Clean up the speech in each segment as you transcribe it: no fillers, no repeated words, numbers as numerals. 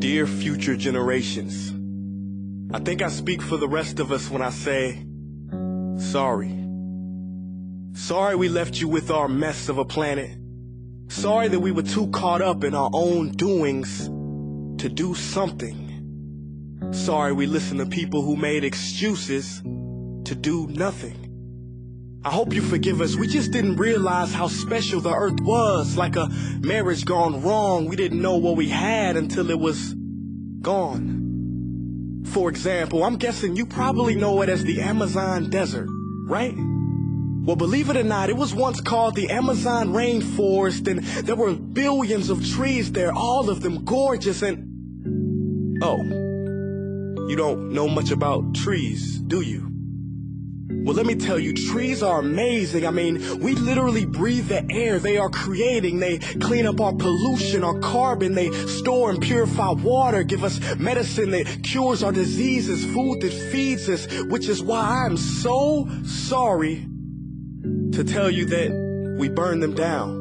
Dear future generations, I think I speak for the rest of us when I say, sorry. Sorry we left you with our mess of a planet. Sorry that we were too caught up in our own doings to do something. Sorry we listened to people who made excuses to do nothing. I hope you forgive us. We just didn't realize how special the earth was. Like a marriage gone wrong, we didn't know what we had until it was gone. For example, I'm guessing you probably know it as the Amazon desert, right? Well, believe it or not, it was once called the Amazon rainforest, and there were billions of trees there, all of them gorgeous. And oh, you don't know much about trees, do you? Well, let me tell you, trees are amazing. I mean, we literally breathe the air they are creating. They clean up our pollution, our carbon. They store and purify water, give us medicine that cures our diseases, food that feeds us, which is why I'm so sorry to tell you that we burn them down.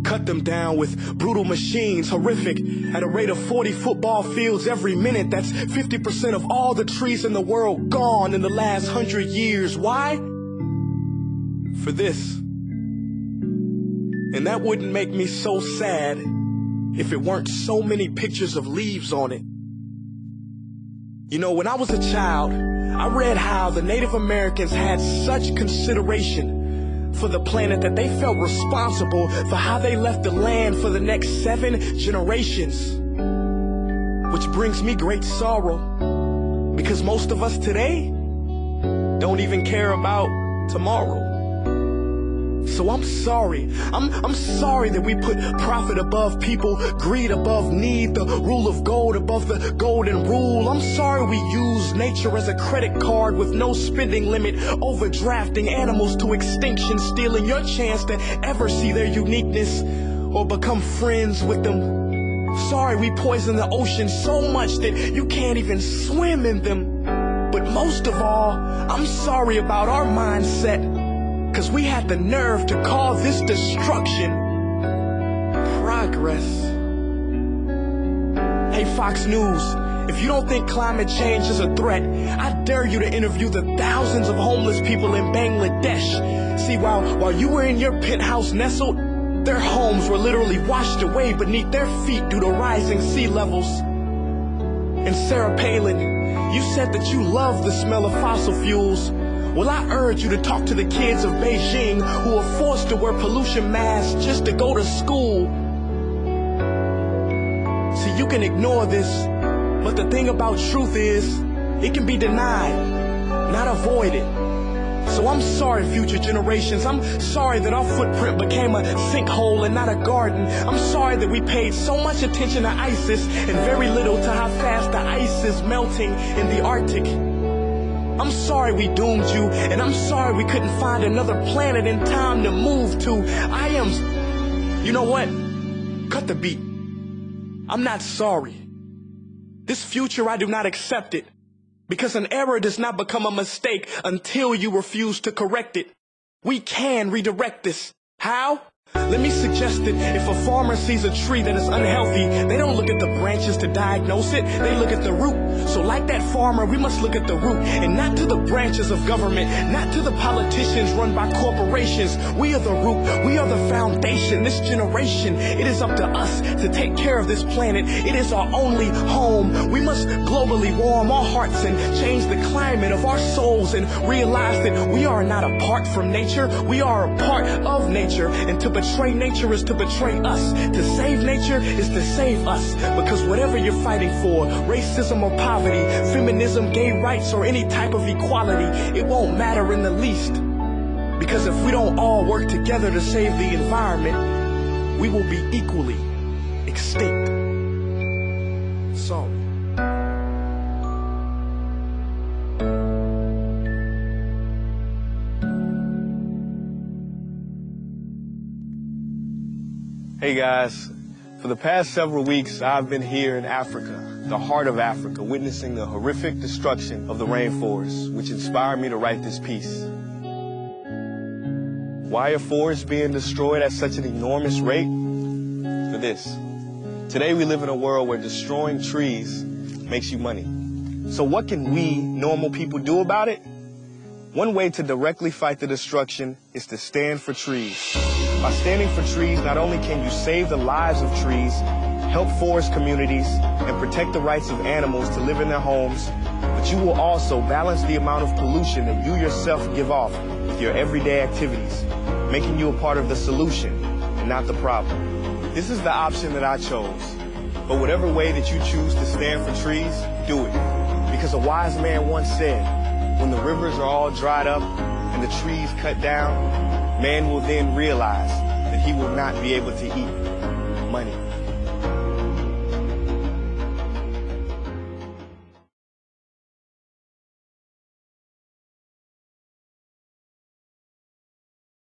Cut them down with brutal machines, horrific, at a rate of 40 football fields every minute. That's 50% of all the trees in the world gone in the last 100 years. Why? For this. And that wouldn't make me so sad if it weren't so many pictures of leaves on it. You know, when I was a child, I read how the Native Americans had such consideration for the planet that they felt responsible for how they left the land for the next 7 generations. Which brings me great sorrow, because most of us today don't even care about tomorrow. So I'm sorry. I'm sorry that we put profit above people, greed above need, the rule of gold above the golden rule. I'm sorry we use nature as a credit card with no spending limit, overdrafting animals to extinction, stealing your chance to ever see their uniqueness or become friends with them. Sorry we poison the ocean so much that you can't even swim in them. But most of all, I'm sorry about our mindset, 'cause we had the nerve to call this destruction progress. Hey Fox News, if you don't think climate change is a threat, I dare you to interview the thousands of homeless people in Bangladesh. See, while you were in your penthouse nestled, their homes were literally washed away beneath their feet due to rising sea levels. And Sarah Palin, you said that you love the smell of fossil fuels. Well, I urge you to talk to the kids of Beijing who are forced to wear pollution masks just to go to school. See, you can ignore this, but the thing about truth is, it can be denied, not avoided. So I'm sorry, future generations. I'm sorry that our footprint became a sinkhole and not a garden. I'm sorry that we paid so much attention to ISIS and very little to how fast the ice is melting in the Arctic. I'm sorry we doomed you, and I'm sorry we couldn't find another planet in time to move to. You know what? Cut the beat. I'm not sorry. This future, I do not accept it, because an error does not become a mistake until you refuse to correct it. We can redirect this. How? Let me suggest that if a farmer sees a tree that is unhealthy, they don't look at the branches to diagnose it, they look at the root. So like that farmer, we must look at the root, and not to the branches of government, not to the politicians run by corporations. We are the root, we are the foundation. This generation, it is up to us to take care of this planet. It is our only home. We must globally warm our hearts and change the climate of our souls and realize that we are not apart from nature, we are a part of nature. And to betray nature is to betray us. To save nature is to save us. Because whatever you're fighting for, racism or poverty, feminism, gay rights, or any type of equality, it won't matter in the least. Because if we don't all work together to save the environment, we will be equally extinct. Sorry. Hey guys, for the past several weeks, I've been here in Africa, the heart of Africa, witnessing the horrific destruction of the rainforest, which inspired me to write this piece. Why are forests being destroyed at such an enormous rate? For this. Today we live in a world where destroying trees makes you money. So what can we, normal people, do about it? One way to directly fight the destruction is to stand for trees. By standing for trees, not only can you save the lives of trees, help forest communities, and protect the rights of animals to live in their homes, but you will also balance the amount of pollution that you yourself give off with your everyday activities, making you a part of the solution and not the problem. This is the option that I chose. But whatever way that you choose to stand for trees, do it. Because a wise man once said, when the rivers are all dried up and the trees cut down, man will then realize that he will not be able to eat money.